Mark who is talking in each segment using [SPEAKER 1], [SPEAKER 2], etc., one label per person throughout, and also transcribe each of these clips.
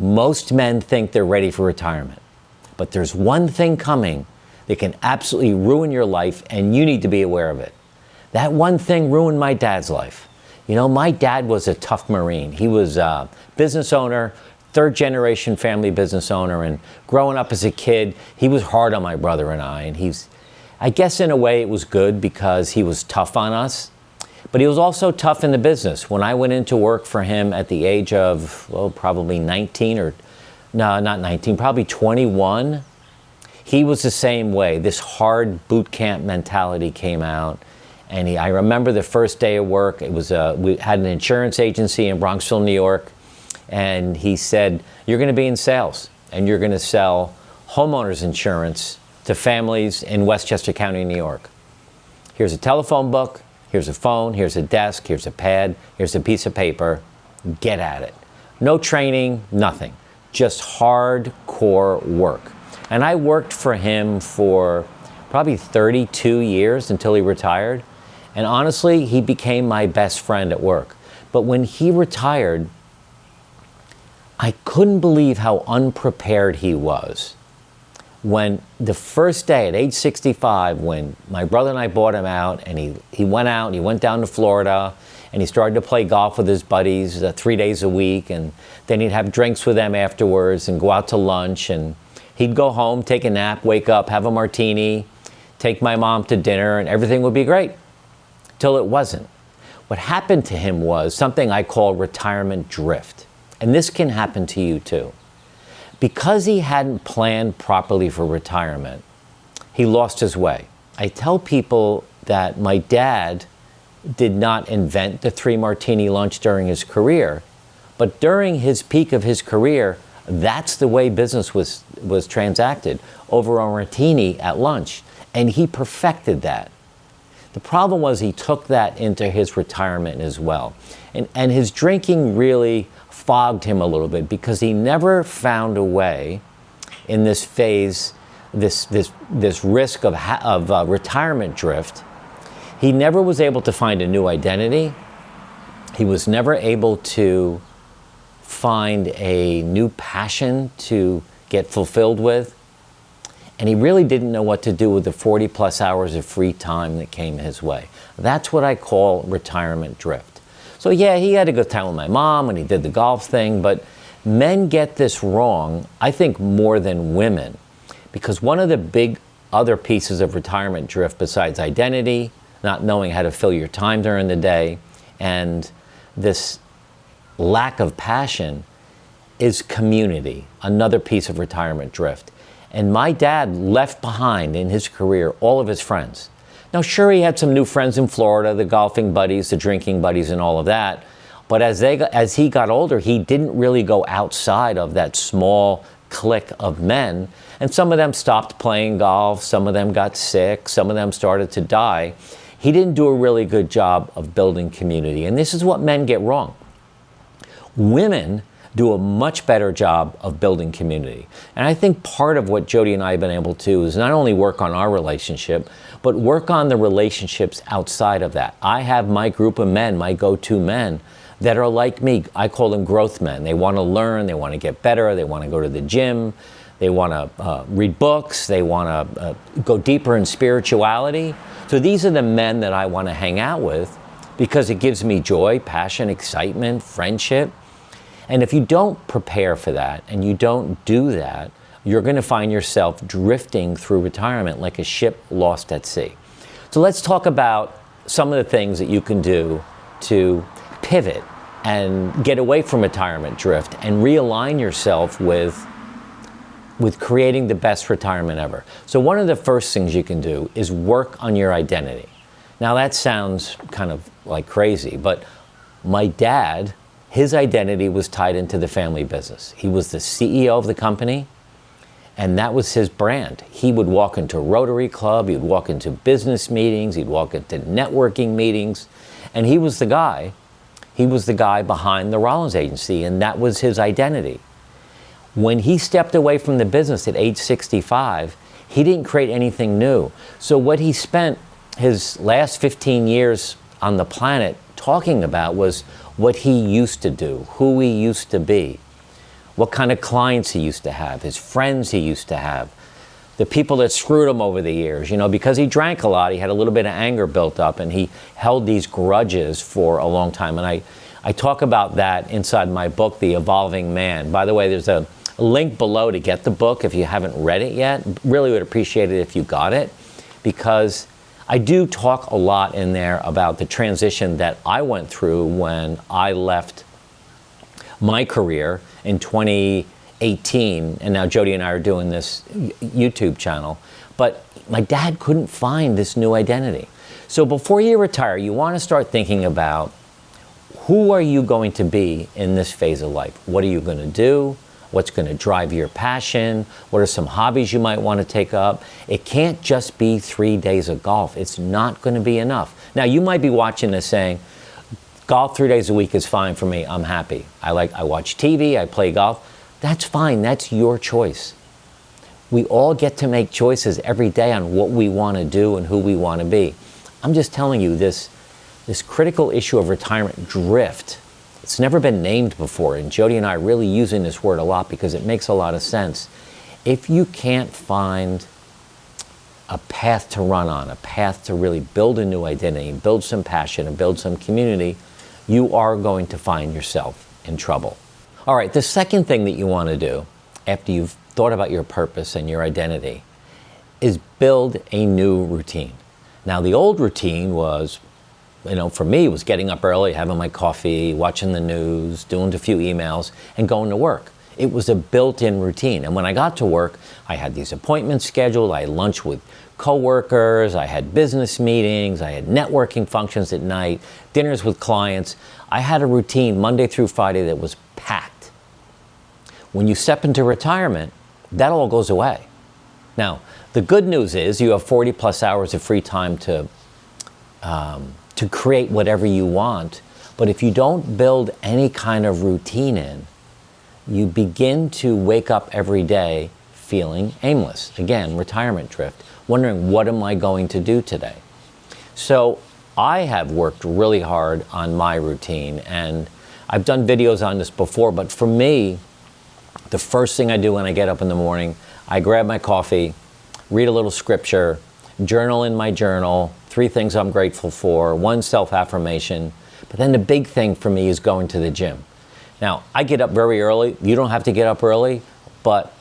[SPEAKER 1] Most men think they're ready for retirement, but there's one thing coming that can absolutely ruin your life, and you need to be aware of it. That one thing ruined my dad's life. You know, my dad was a tough Marine. He was a business owner, third generation family business owner, and growing up as a kid, he was hard on my brother and I guess in a way it was good because he was tough on us, but he was also tough in the business. When I went into work for him at the age of, well, probably 19 or, no, not 19, probably 21, he was the same way. This hard boot camp mentality came out. And I remember the first day of work, it was we had an insurance agency in Bronxville, New York, and he said, you're going to be in sales, and you're going to sell homeowners insurance to families in Westchester County, New York. Here's a telephone book, here's a phone, here's a desk, here's a pad, here's a piece of paper. Get at it. No training, nothing. Just hardcore work. And I worked for him for probably 32 years until he retired. And honestly, he became my best friend at work. But when he retired, I couldn't believe how unprepared he was. When the first day at age 65, when my brother and I bought him out, and he went out and he went down to Florida, and he started to play golf with his buddies 3 days a week, and then he'd have drinks with them afterwards and go out to lunch, and he'd go home, take a nap, wake up, have a martini, take my mom to dinner, and everything would be great. Till it wasn't. What happened to him was something I call retirement drift. And this can happen to you too. Because he hadn't planned properly for retirement, he lost his way. I tell people that my dad did not invent the 3 martini lunch during his career, but during his peak of his career, that's the way business was transacted, over a martini at lunch. And he perfected that. The problem was he took that into his retirement as well. And his drinking really fogged him a little bit because he never found a way in this phase, this risk of retirement drift. He never was able to find a new identity. He was never able to find a new passion to get fulfilled with. And he really didn't know what to do with the 40 plus hours of free time that came his way. That's what I call retirement drift. So yeah, he had a good time with my mom and he did the golf thing, but men get this wrong, I think, more than women. Because one of the big other pieces of retirement drift, besides identity, not knowing how to fill your time during the day, and this lack of passion, is community, another piece of retirement drift. And my dad left behind in his career all of his friends. Now, sure, he had some new friends in Florida, the golfing buddies, the drinking buddies, and all of that. But as he got older, he didn't really go outside of that small clique of men. And some of them stopped playing golf, some of them got sick, some of them started to die. He didn't do a really good job of building community. And this is what men get wrong. Women do a much better job of building community. And I think part of what Jody and I have been able to do is not only work on our relationship, but work on the relationships outside of that. I have my group of men, my go-to men, that are like me. I call them growth men. They want to learn, they want to get better, they want to go to the gym, they want to read books, they want to go deeper in spirituality. So these are the men that I want to hang out with because it gives me joy, passion, excitement, friendship. And if you don't prepare for that and you don't do that, you're going to find yourself drifting through retirement like a ship lost at sea. So let's talk about some of the things that you can do to pivot and get away from retirement drift and realign yourself with creating the best retirement ever. So one of the first things you can do is work on your identity. Now that sounds kind of like crazy, but my dad, his identity was tied into the family business. He was the CEO of the company, and that was his brand. He would walk into Rotary Club, he would walk into business meetings, he'd walk into networking meetings, and he was the guy. He was the guy behind the Rollins Agency, and that was his identity. When he stepped away from the business at age 65, he didn't create anything new. So what he spent his last 15 years on the planet talking about was what he used to do, who he used to be. what kind of clients he used to have, his friends he used to have, the people that screwed him over the years. Because he drank a lot, he had a little bit of anger built up, and he held these grudges for a long time. And I talk about that inside my book, The Evolving Man. By the way, there's a link below to get the book if you haven't read it yet. Really would appreciate it if you got it, because I do talk a lot in there about the transition that I went through when I left my career in 2018, and now Jody and I are doing this YouTube channel. But my dad couldn't find this new identity. So before you retire, you want to start thinking about, who are you going to be in this phase of life? What are you going to do? What's going to drive your passion? What are some hobbies you might want to take up? It can't just be 3 days of golf. It's not going to be enough. Now, you might be watching this saying, golf 3 days a week is fine for me. I'm happy. I watch TV, I play golf. That's fine. That's your choice. We all get to make choices every day on what we want to do and who we want to be. I'm just telling you, this critical issue of retirement drift, it's never been named before, and Jody and I are really using this word a lot because it makes a lot of sense. If you can't find a path to run on, a path to really build a new identity, build some passion, and build some community, you are going to find yourself in trouble. All right, the second thing that you want to do after you've thought about your purpose and your identity is build a new routine. Now, the old routine was, for me, was getting up early, having my coffee, watching the news, doing a few emails, and going to work. It was a built-in routine. And when I got to work, I had these appointments scheduled, I had lunch with coworkers, I had business meetings, I had networking functions at night, dinners with clients. I had a routine Monday through Friday that was packed. When you step into retirement, that all goes away. Now, the good news is you have 40 plus hours of free time to create whatever you want. But if you don't build any kind of routine in, you begin to wake up every day feeling aimless. Again, retirement drift, wondering, what am I going to do today? So I have worked really hard on my routine, and I've done videos on this before, but for me, the first thing I do when I get up in the morning, I grab my coffee, read a little scripture, journal in my journal, 3 things I'm grateful for, 1 self-affirmation. But then the big thing for me is going to the gym. Now, I get up very early. You don't have to get up early, but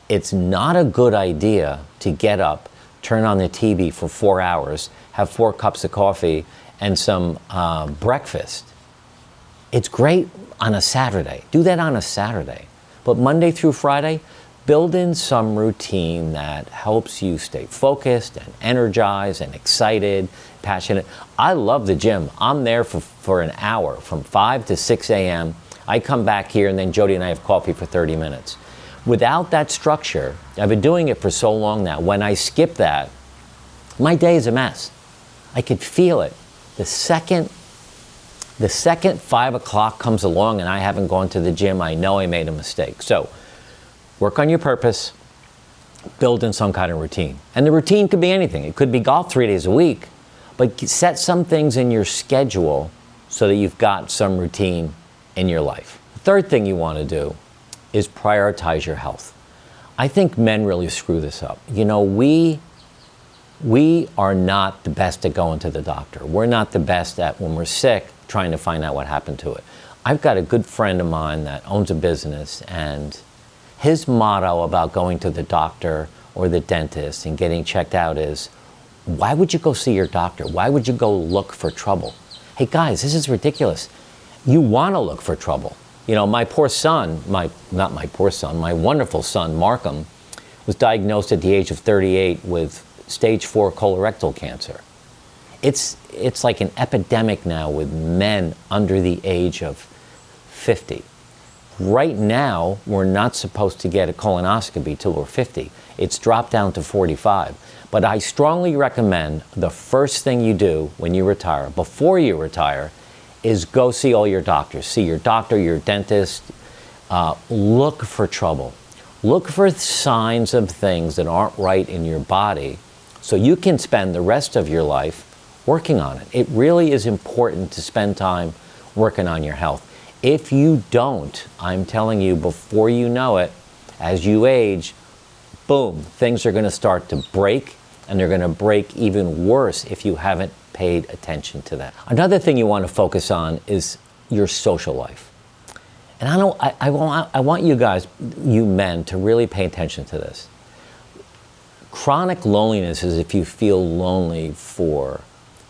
[SPEAKER 1] it's not a good idea to get up, turn on the TV for 4 hours, have 4 cups of coffee and some breakfast. It's great on a Saturday. Do that on a Saturday. But Monday through Friday, build in some routine that helps you stay focused and energized and excited, passionate. I love the gym. I'm there for an hour, from 5 to 6 a.m. I come back here, and then Jody and I have coffee for 30 minutes. Without that structure, I've been doing it for so long now, when I skip that, my day is a mess. I could feel it. The second 5 o'clock comes along and I haven't gone to the gym, I know I made a mistake. So work on your purpose, build in some kind of routine. And the routine could be anything. It could be golf 3 days a week, but set some things in your schedule so that you've got some routine in your life. The third thing you want to do is prioritize your health. I think men really screw this up. We are not the best at going to the doctor. We're not the best at, when we're sick, trying to find out what happened to it. I've got a good friend of mine that owns a business, and his motto about going to the doctor or the dentist and getting checked out is, why would you go see your doctor? Why would you go look for trouble? Hey guys, this is ridiculous. You want to look for trouble. My poor son, my wonderful son, Markham, was diagnosed at the age of 38 with stage 4 colorectal cancer. It's like an epidemic now with men under the age of 50. Right now, we're not supposed to get a colonoscopy till we're 50. It's dropped down to 45. But I strongly recommend the first thing you do when you retire, before you retire, is go see all your doctors. See your doctor, your dentist. Look for trouble. Look for signs of things that aren't right in your body so you can spend the rest of your life working on it. It really is important to spend time working on your health. If you don't, I'm telling you, before you know it, as you age, boom, things are going to start to break, and they're going to break even worse if you haven't paid attention to that. Another thing you want to focus on is your social life. And I want you guys, you men, to really pay attention to this. Chronic loneliness is if you feel lonely for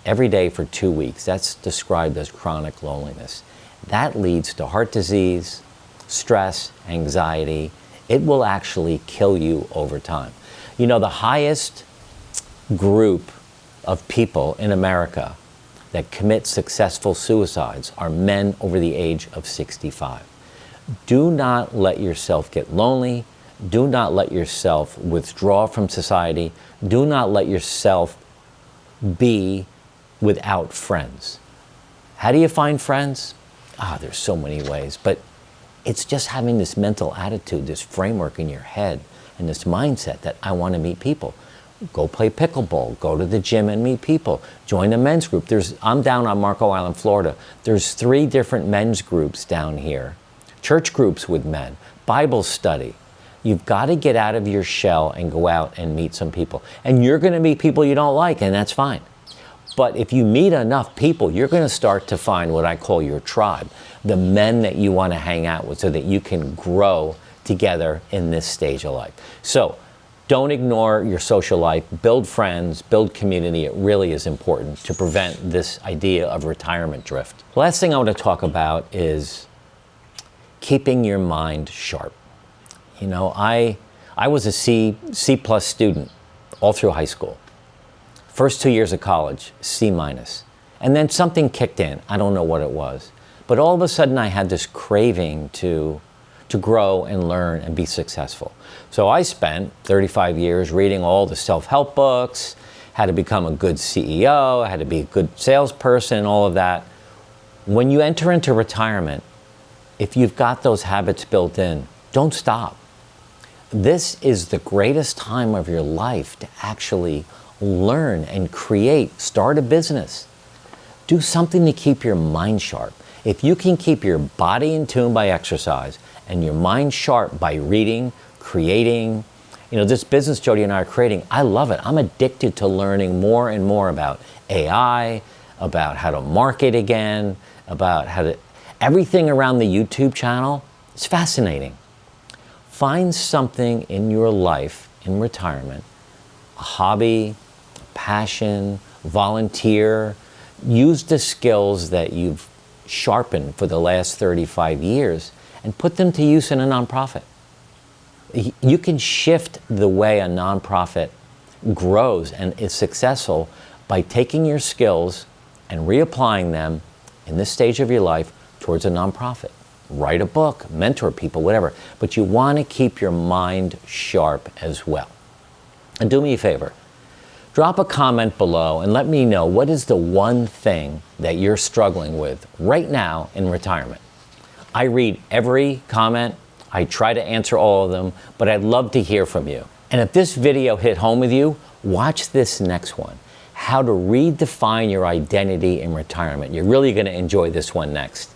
[SPEAKER 1] every day for 2 weeks. That's described as chronic loneliness. That leads to heart disease, stress, anxiety. It will actually kill you over time. You know, the highest group of people in America that commit successful suicides are men over the age of 65. Do not let yourself get lonely. Do not let yourself withdraw from society. Do not let yourself be without friends. How do you find friends? There's so many ways, but it's just having this mental attitude, this framework in your head, and this mindset that I want to meet people. Go play pickleball, go to the gym and meet people, join a men's group. I'm down on Marco Island, Florida. There's 3 different men's groups down here, church groups with men, Bible study. You've got to get out of your shell and go out and meet some people. And you're going to meet people you don't like, and that's fine. But if you meet enough people, you're going to start to find what I call your tribe, the men that you want to hang out with so that you can grow together in this stage of life. So don't ignore your social life. Build friends, build community. It really is important to prevent this idea of retirement drift. The last thing I want to talk about is keeping your mind sharp. You know, I was a C+ student all through high school. First 2 years of college, C-. And then something kicked in. I don't know what it was. But all of a sudden I had this craving to grow and learn and be successful. So I spent 35 years reading all the self-help books, how to become a good CEO, how to be a good salesperson, all of that. When you enter into retirement, if you've got those habits built in, don't stop. This is the greatest time of your life to actually learn and create, start a business. Do something to keep your mind sharp. If you can keep your body in tune by exercise and your mind sharp by reading, creating, you know, this business Jody and I are creating, I love it. I'm addicted to learning more and more about AI, about how to market again, about how to, everything around the YouTube channel. It's fascinating. Find something in your life in retirement, a hobby, passion, volunteer. Use the skills that you've sharpened for the last 35 years and put them to use in a nonprofit. You can shift the way a nonprofit grows and is successful by taking your skills and reapplying them in this stage of your life towards a nonprofit. Write a book, mentor people, whatever. But you want to keep your mind sharp as well. And do me a favor. Drop a comment below and let me know what is the one thing that you're struggling with right now in retirement. I read every comment. I try to answer all of them, but I'd love to hear from you. And if this video hit home with you, watch this next one. How to redefine your identity in retirement. You're really going to enjoy this one next.